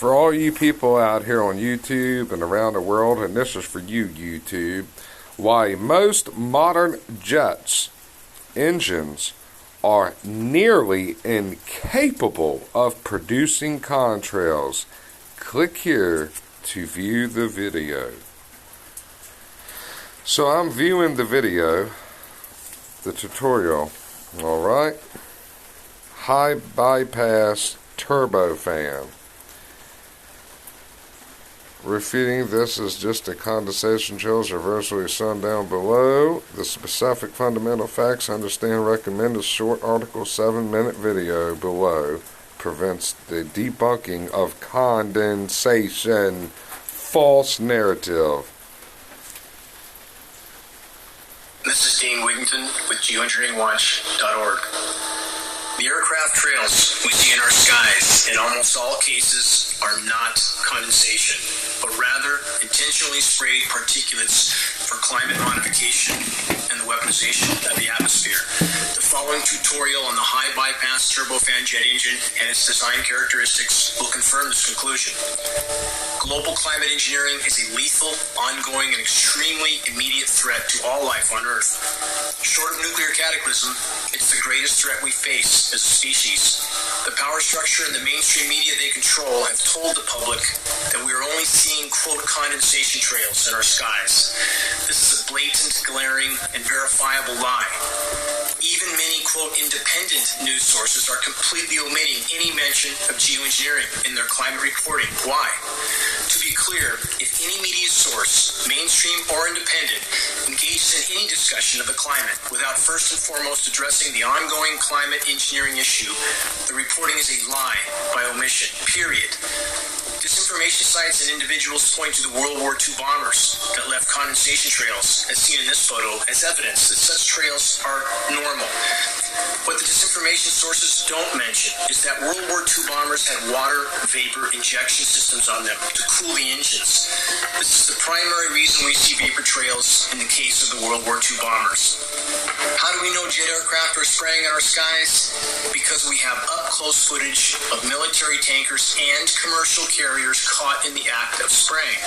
For all you people out here on YouTube and around the world, and this is for you, YouTube, why most modern jets engines are nearly incapable of producing contrails. Click here to view the video. So I'm viewing the video, the tutorial, alright? High bypass turbofan. Repeating, this is just a condensation chillers reversely sun down below. The specific fundamental facts understand recommended short article 7-minute video below prevents the debunking of condensation false narrative. This is Dean Wigington with geoengineeringwatch.org. The aircraft trails we see in our skies in almost all cases are not condensation, but rather intentionally sprayed particulates for climate modification and the weaponization of the atmosphere. The following tutorial on the high bypass turbofan jet engine and its design characteristics will confirm this conclusion. Global climate engineering is a lethal, ongoing, and extremely immediate threat to all life on Earth. Short of nuclear cataclysm, it's the greatest threat we face as a species. The power structure and the mainstream media they control have told the public that we are only seeing, quote, condensation trails in our skies. This is a blatant, glaring, and verifiable lie. Even many, quote, independent news sources are completely omitting any mention of geoengineering in their climate reporting. Why? To be clear, if any media source, mainstream or independent, engages in any discussion of the climate without first and foremost addressing the ongoing climate engineering issue, the reporting is a lie by omission, period. Disinformation sites and individuals point to the World War II bombers that left condensation trails, as seen in this photo, as evidence that such trails are normal. What the disinformation sources don't mention is that World War II bombers had water vapor injection systems on them to cool the engines. This is the primary reason we see vapor trails in the case of the World War II bombers. How do we know jet aircraft are spraying in our skies? Because we have up-close footage of military tankers and commercial carriers caught in the act of spraying.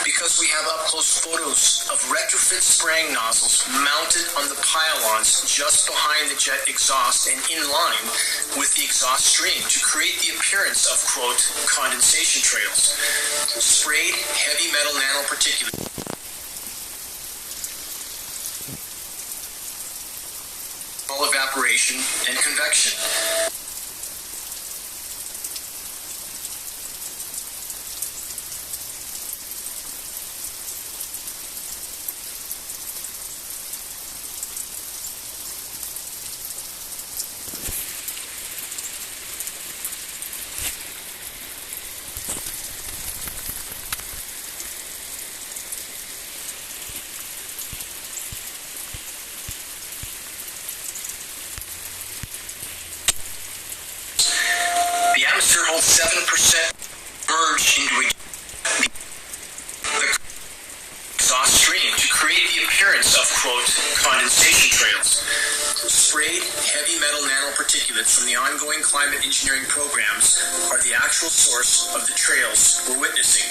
Because we have up-close photos of retrofit spraying nozzles mounted on the pylons just behind the jet exhaust and in line with the exhaust stream to create the appearance of, quote, condensation trails. Sprayed heavy metal nanoparticulates. Evaporation and convection. The atmosphere holds 7% merged into the exhaust stream to create the appearance of, quote, condensation trails. Sprayed heavy metal nanoparticulates from the ongoing climate engineering programs are the actual source of the trails we're witnessing.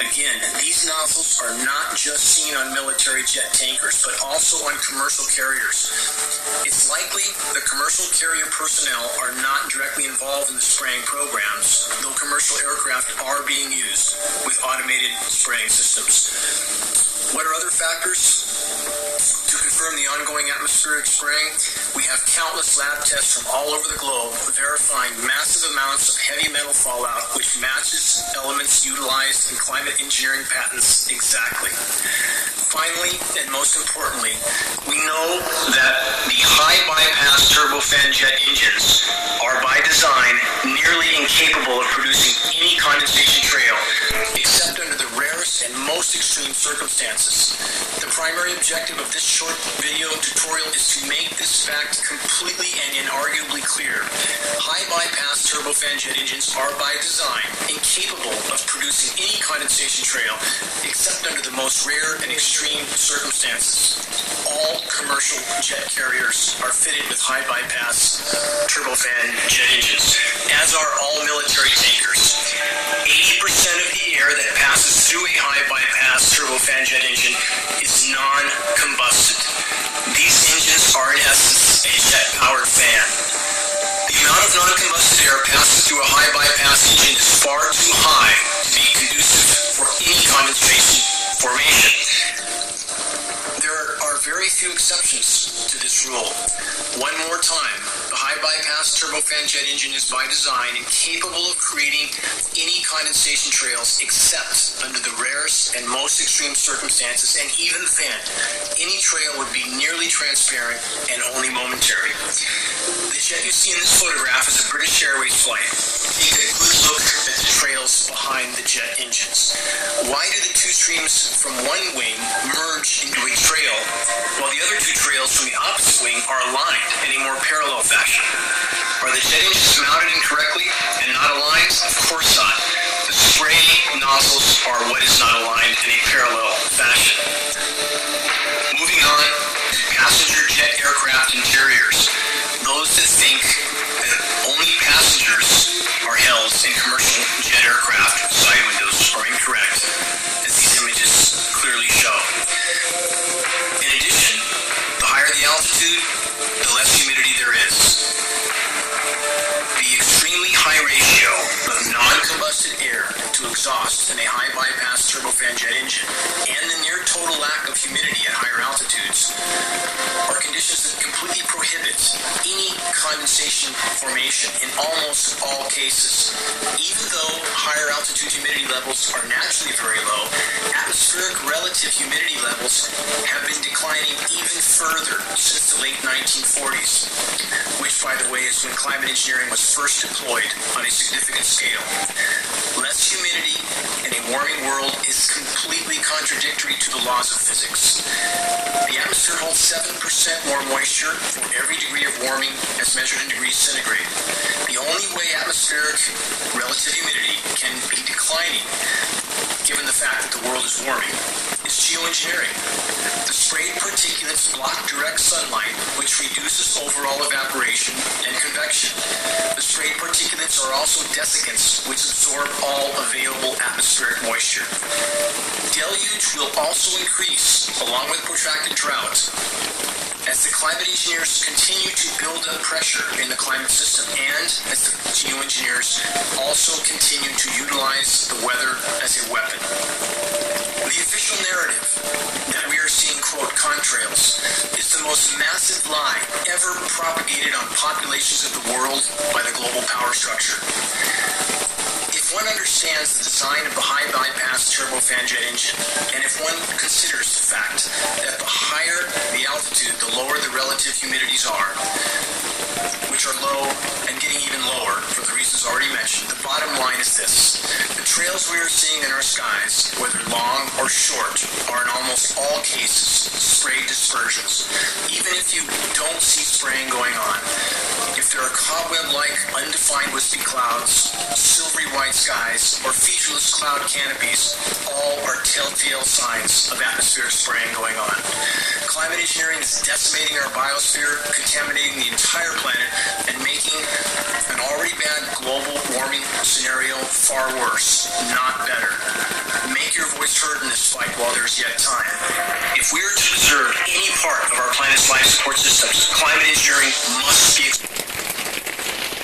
Again, these nozzles are not just seen on military jet tankers, but also on commercial carriers. It's likely the commercial carrier personnel are not directly involved in the spraying programs, though commercial aircraft are being used with automated spraying systems. What are other factors to confirm the ongoing atmospheric spraying? We have countless lab tests from all over the globe verifying massive amounts of heavy metal fallout which matches elements utilized in climate engineering patents exactly. Finally, and most importantly, we know that the high bypass turbofan jet engines are by design nearly incapable of producing any condensation trail except under the rarest and most extreme circumstances. The primary objective of this short video tutorial is to make this fact completely and inarguably clear. High bypass turbofan jet engines are by design incapable of producing any condensation trail except under the most rare and extreme circumstances. All commercial jet carriers are fitted with high bypass turbofan jet engines, as are all military tankers. turbofan jet engine is non-combusted. These engines are in essence a jet-powered fan. The amount of non-combusted air passing through a high bypass engine is far too high to be conducive for any condensation formation. There are very few exceptions to this rule. One more time, the high bypass turbofan jet engine is by design incapable of creating any condensation trails except under the rarest and most extreme circumstances, and even then, any trail would be nearly transparent and only momentary. The jet you see in this photograph is a British Airways flight. Take a good look at the trails behind the jet engines. Why do the two streams from one wing merge into a trail, while the other two trails from the opposite wing are aligned in a more parallel fashion? Are the jet engines mounted incorrectly and not aligned? Of course not. The spray nozzles are what is not aligned in a parallel fashion. Moving on to passenger jet aircraft interiors. Those that think that only passengers are held in commercial jet aircraft side windows are incorrect, as these images clearly show. In addition, the higher the altitude, the less humidity there is. The extremely high ratio of non-combusted air to exhaust in a high bypass turbofan jet engine and the near total lack of humidity at higher altitudes are conditions that completely prohibit any condensation formation in almost all cases. Even though higher altitude humidity levels are naturally very low, atmospheric relative humidity levels have been declining even further since the late 1940s, which, by the way, is when climate engineering was first deployed on a significant scale. Less humidity in a warming world is completely contradictory to the laws of physics. The atmosphere holds 7% more moisture for every degree of warming as measured in degrees centigrade. The only way atmospheric relative humidity can be declining, given the fact that the world is warming, is geoengineering. The sprayed particulates block direct sunlight, which reduces overall evaporation and convection. The sprayed particulates are also desiccants, which absorb all available atmospheric moisture. Deluge will also increase, along with protracted drought, as the climate engineers continue to build up pressure in the climate system, and as the geoengineers also continue to utilize the weather as a weapon. The official narrative that we are seeing, quote, contrails, is the most massive lie ever propagated on populations of the world by the global power structure. If one understands the design of the high bypass turbofan jet engine, and if one considers the fact that the higher the altitude, the lower the relative humidities are, which are low and getting even lower for the reasons already mentioned, the bottom line is this. The trails we are seeing in our skies, whether long or short, are in almost all cases spray dispersions. Even if you don't see spraying going on, if there are cobweb-like undefined wispy clouds, silvery white skies, or featureless cloud canopies, all are telltale signs of atmospheric spraying going on. Climate engineering is decimating our biosphere, contaminating the entire planet, and making an already bad global warming scenario far worse, not better. Make your voice heard in this fight while there's yet time. If we are to preserve any part of our planet's life support systems, climate engineering must be